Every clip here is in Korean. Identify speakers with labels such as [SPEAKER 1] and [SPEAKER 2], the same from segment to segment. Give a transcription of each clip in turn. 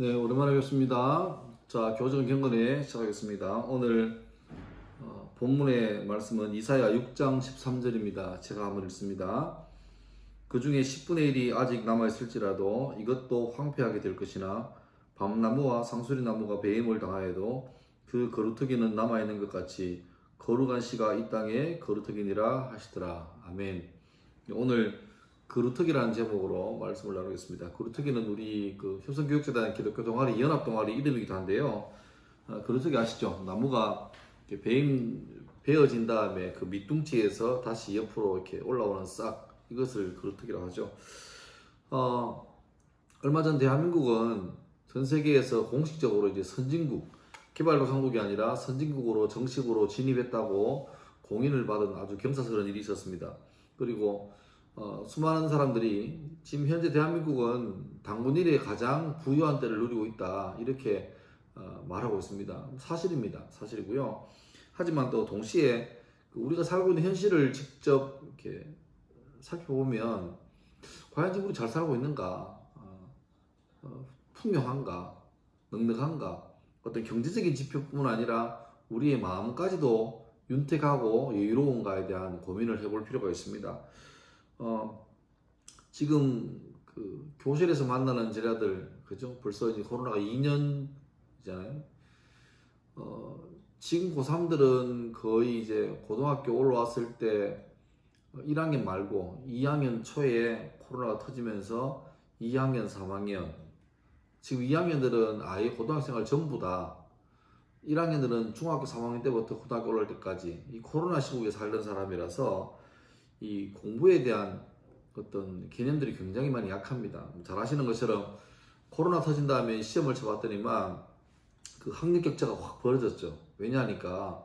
[SPEAKER 1] 네, 오랜만에 뵙습니다. 자, 교정 경건에 시작하겠습니다. 오늘 본문의 말씀은 이사야 6장 13절입니다. 제가 한번 읽습니다. 그 중에 10분의 1이 아직 남아있을지라도 이것도 황폐하게 될 것이나 밤나무와 상수리나무가 배임을 당하여도 그 거루터기는 남아있는 것 같이 거룩한 씨가 이 땅에 거루터기니라 하시더라. 아멘. 오늘 거루터기라는 제목으로 말씀을 나누겠습니다. 거루터기는 우리 효성교육재단 기독교 동아리 연합동아리 이름이기도 한데요. 거루터기 아시죠? 나무가 베어진 다음에 그 밑둥치에서 다시 옆으로 이렇게 올라오는 싹, 이것을 거루터기라고 하죠. 얼마 전 대한민국은 전 세계에서 공식적으로 이제 선진국, 개발도상국이 아니라 선진국으로 정식으로 진입했다고 공인을 받은 아주 경사스러운 일이 있었습니다. 그리고 수많은 사람들이 지금 현재 대한민국은 당군 이래 가장 부유한 때를 누리고 있다, 이렇게 말하고 있습니다. 사실입니다. 사실이고요. 하지만 또 동시에 우리가 살고 있는 현실을 직접 이렇게 살펴보면 과연 지금 우리 잘 살고 있는가, 풍요한가, 넉넉한가, 어떤 경제적인 지표뿐만 아니라 우리의 마음까지도 윤택하고 여유로운가에 대한 고민을 해볼 필요가 있습니다. 지금 그 교실에서 만나는 제자들, 그죠? 벌써 이제 코로나가 2년이잖아요. 지금 고3들은 거의 이제 고등학교 올라왔을 때 1학년 말고 2학년 초에 코로나가 터지면서 2학년, 3학년, 지금 2학년들은 아예 고등학생활 전부 다, 1학년들은 중학교 3학년 때부터 고등학교 올라올 때까지 이 코로나 시국에 살던 사람이라서 이 공부에 대한 어떤 개념들이 굉장히 많이 약합니다. 잘 아시는 것처럼 코로나 터진 다음에 시험을 쳐봤더니만 그 학력 격차가 확 벌어졌죠. 왜냐하니까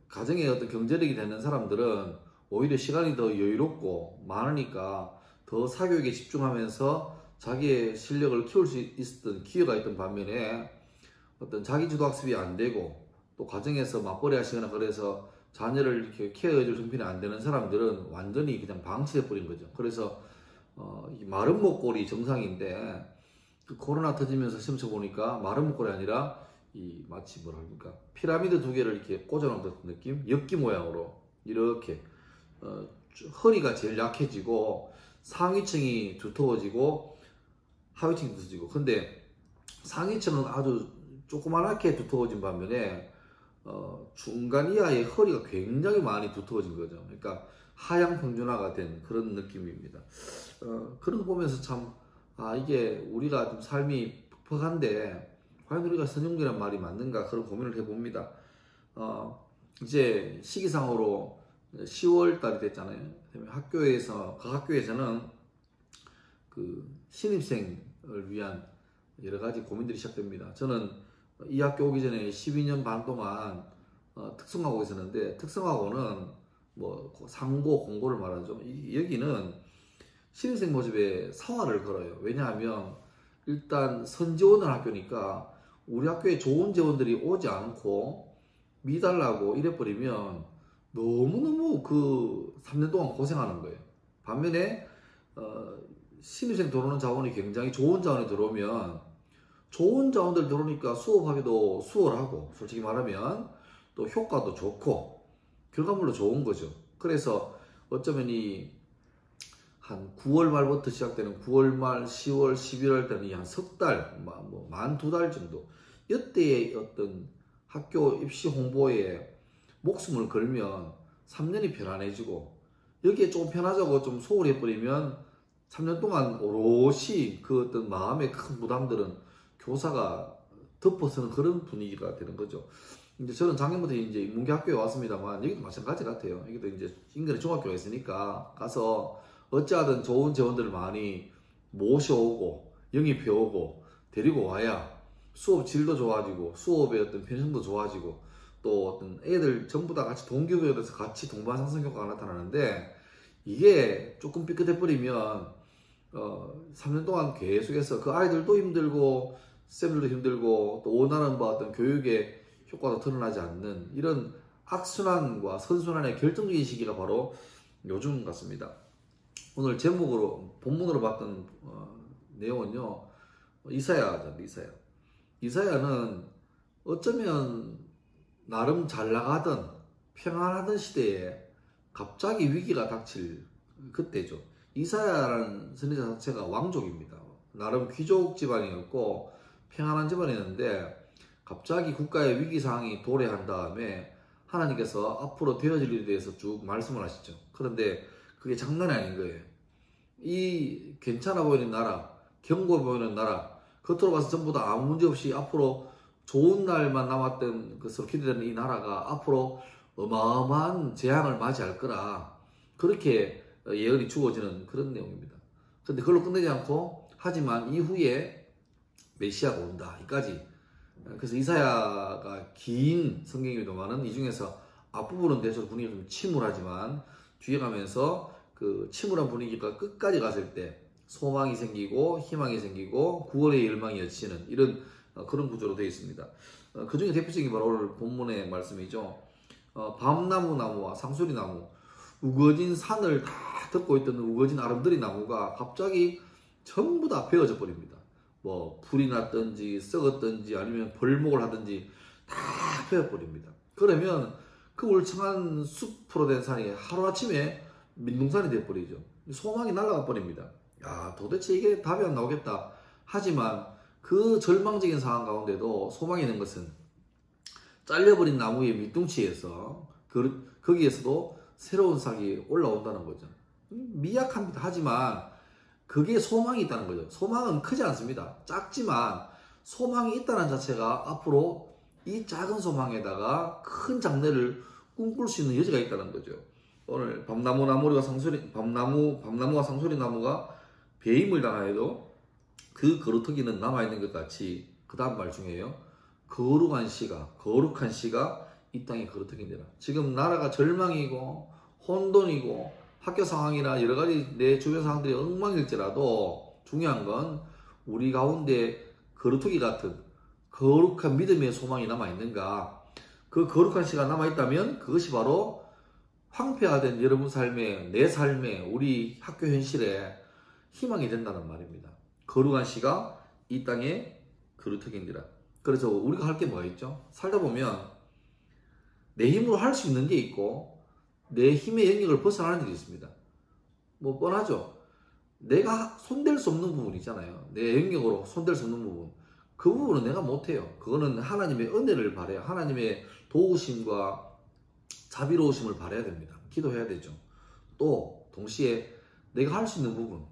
[SPEAKER 1] 가정에 어떤 경제력이 되는 사람들은 오히려 시간이 더 여유롭고 많으니까 더 사교육에 집중하면서 자기의 실력을 키울 수 있었던 기회가 있던 반면에 어떤 자기주도 학습이 안 되고 또 가정에서 맞벌이 하시거나 그래서 자녀를 이렇게 케어해줄 형편이 안 되는 사람들은 완전히 그냥 방치해버린 거죠. 그래서 이 마른 목골이 정상인데 그 코로나 터지면서 시험 쳐보니까 마른 목골이 아니라 이 마치 뭐랄까 피라미드 두 개를 이렇게 꽂아놓은 듯한 느낌? 엽기 모양으로 이렇게 허리가 제일 약해지고 상위층이 두터워지고 하위층이 두터워지고, 근데 상위층은 아주 조그맣게 두터워진 반면에 중간 이하의 허리가 굉장히 많이 두터워진 거죠. 그러니까 하향 평준화가 된 그런 느낌입니다. 그런 거 보면서 참, 이게 우리가 좀 삶이 퍽퍽한데 과연 우리가 선용기란 말이 맞는가, 그런 고민을 해봅니다. 이제 시기상으로 10월 달이 됐잖아요. 학교에서, 각 학교에서는 그 신입생을 위한 여러 가지 고민들이 시작됩니다. 저는 이 학교 오기 전에 12년 반 동안 특성화고에 있었는데, 특성화고는 뭐 상고, 공고를 말하죠. 여기는 신입생 모집에 사활을 걸어요. 왜냐하면 일단 선지원을 학교니까 우리 학교에 좋은 재원들이 오지 않고 미달라고 이래버리면 너무너무 그 3년 동안 고생하는 거예요. 반면에 신입생 들어오는 자원이 굉장히 좋은 자원이 들어오면, 좋은 자원들 들어오니까 수업하기도 수월하고, 솔직히 말하면 또 효과도 좋고 결과물도 좋은 거죠. 그래서 어쩌면 한 9월 말부터 시작되는 9월 말, 10월, 11월 때는 한 석 달, 뭐 만 2달 정도, 이때의 어떤 학교 입시 홍보에 목숨을 걸면 3년이 편안해지고, 여기에 조금 편하자고 좀 소홀히 해버리면 3년 동안 오롯이 그 어떤 마음의 큰 부담들은 교사가 덮어서는 그런 분위기가 되는 거죠. 이제 저는 작년부터 이제 인문계학교에 왔습니다만 여기도 마찬가지 같아요. 여기도 이제 인근에 중학교가 있으니까 가서 어찌하든 좋은 재원들을 많이 모셔오고 영입해오고 데리고 와야 수업 질도 좋아지고 수업의 어떤 편성도 좋아지고 또 어떤 애들 전부 다 같이 동기부여가 돼서 같이 동반 상승 효과가 나타나는데, 이게 조금 삐끗해버리면 3년 동안 계속해서 그 아이들도 힘들고 쌤들도 힘들고 또 원하는 바 어떤 교육의 효과도 드러나지 않는 이런 악순환과 선순환의 결정적인 시기가 바로 요즘 같습니다. 오늘 제목으로 본문으로 봤던 내용은요, 이사야잖아. 이사야는 어쩌면 나름 잘 나가던 평안하던 시대에 갑자기 위기가 닥칠 그때죠. 이사야라는 선지자 자체가 왕족입니다. 나름 귀족 집안이었고 평안한 집안이었는데 갑자기 국가의 위기 상황이 도래한 다음에 하나님께서 앞으로 되어질 일에 대해서 쭉 말씀을 하시죠. 그런데 그게 장난이 아닌 거예요. 이 괜찮아 보이는 나라, 견고해 보이는 나라, 겉으로 봐서 전부 다 아무 문제 없이 앞으로 좋은 날만 남았던 것으로 기대되는 이 나라가 앞으로 어마어마한 재앙을 맞이할 거라, 그렇게 예언이 주어지는 그런 내용입니다. 근데 그걸로 끝내지 않고 하지만 이후에 메시아가 온다, 이까지. 그래서 이사야가 긴 성경이지만은 이 중에서 앞부분은 대체로 분위기가 좀 침울하지만 뒤에 가면서 그 침울한 분위기가 끝까지 갔을 때 소망이 생기고 희망이 생기고 구원의 열망이 여치는 이런 그런 구조로 되어 있습니다. 그 중에 대표적인 게 바로 오늘 본문의 말씀이죠. 밤나무 나무와 상수리 나무, 우거진 산을 다 덮고 있던 우거진 아름드리 나무가 갑자기 전부 다 베어져 버립니다. 뭐 불이 났든지 썩었든지 아니면 벌목을 하든지 다 베어버립니다. 그러면 그 울창한 숲으로 된 산이 하루아침에 민둥산이 되어버리죠. 소망이 날아가 버립니다. 야, 도대체 이게 답이 안 나오겠다. 하지만 그 절망적인 상황 가운데도 소망이 있는 것은 잘려버린 나무의 밑둥치에서 거기에서도 새로운 싹이 올라온다는 거죠. 미약합니다. 하지만 그게 소망이 있다는 거죠. 소망은 크지 않습니다. 작지만 소망이 있다는 자체가 앞으로 이 작은 소망에다가 큰 장래를 꿈꿀 수 있는 여지가 있다는 거죠. 오늘 밤나무와 상수리 나무가 배임을 당하여도 그 거루터기는 남아있는 것 같이, 그 다음 말 중에요. 거룩한 씨가 이 땅에 거루터기니라. 지금 나라가 절망이고 혼돈이고 학교 상황이나 여러 가지 내 주변 상황들이 엉망일지라도 중요한 건 우리 가운데 거루터기 같은 거룩한 믿음의 소망이 남아있는가. 그 거룩한 씨가 남아있다면 그것이 바로 황폐화된 여러분 삶에, 내 삶에, 우리 학교 현실에 희망이 된다는 말입니다. 거룩한 씨가 이 땅에 거루터기니라. 그래서 우리가 할 게 뭐가 있죠? 살다 보면 내 힘으로 할 수 있는 게 있고 내 힘의 영역을 벗어나는 일이 있습니다. 뭐 뻔하죠. 내가 손댈 수 없는 부분이 있잖아요. 내 영역으로 손댈 수 없는 부분. 그 부분은 내가 못해요. 그거는 하나님의 은혜를 바라요. 하나님의 도우심과 자비로우심을 바라야 됩니다. 기도해야 되죠. 또 동시에 내가 할 수 있는 부분,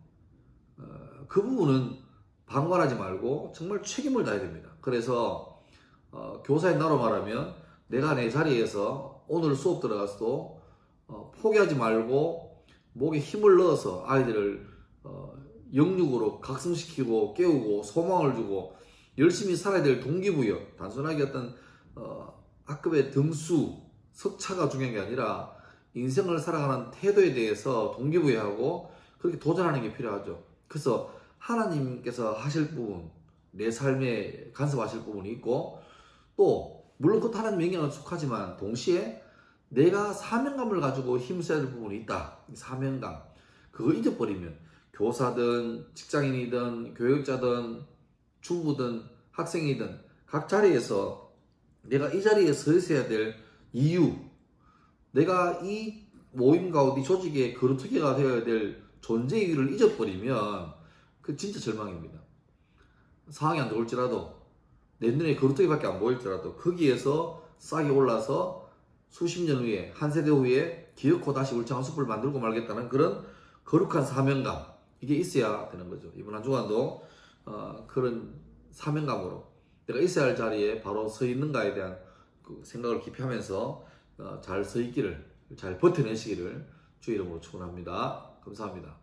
[SPEAKER 1] 그 부분은 방관하지 말고 정말 책임을 다해야 됩니다. 그래서 교사의 나로 말하면 내가 내 자리에서 오늘 수업 들어가서도 포기하지 말고 목에 힘을 넣어서 아이들을 영육으로 각성시키고 깨우고 소망을 주고 열심히 살아야 될 동기부여, 단순하게 어떤 학급의 등수, 석차가 중요한 게 아니라 인생을 살아가는 태도에 대해서 동기부여하고 그렇게 도전하는 게 필요하죠. 그래서 하나님께서 하실 부분, 내 삶에 간섭하실 부분이 있고, 또 물론 그것도 하나님의 영향은 속하지만 동시에 내가 사명감을 가지고 힘써야 될 부분이 있다. 사명감. 그거 잊어버리면 교사든 직장인이든 교육자든 주부든 학생이든 각 자리에서 내가 이 자리에 서 있어야 될 이유, 내가 이 모임 가운데 조직의 거루터기가 되어야 될 존재 이유를 잊어버리면 그 진짜 절망입니다. 상황이 안 좋을지라도 내 눈에 거루터기밖에 안 보일지라도 거기에서 싹이 올라서 수십 년 후에 한 세대 후에 기어코 다시 울창한 숲을 만들고 말겠다는 그런 거룩한 사명감, 이게 있어야 되는 거죠. 이번 한 주간도 그런 사명감으로 내가 있어야 할 자리에 바로 서 있는가에 대한 그 생각을 깊이 하면서 잘 서 있기를, 잘 버텨내시기를 주의 이름으로 축원합니다. 감사합니다.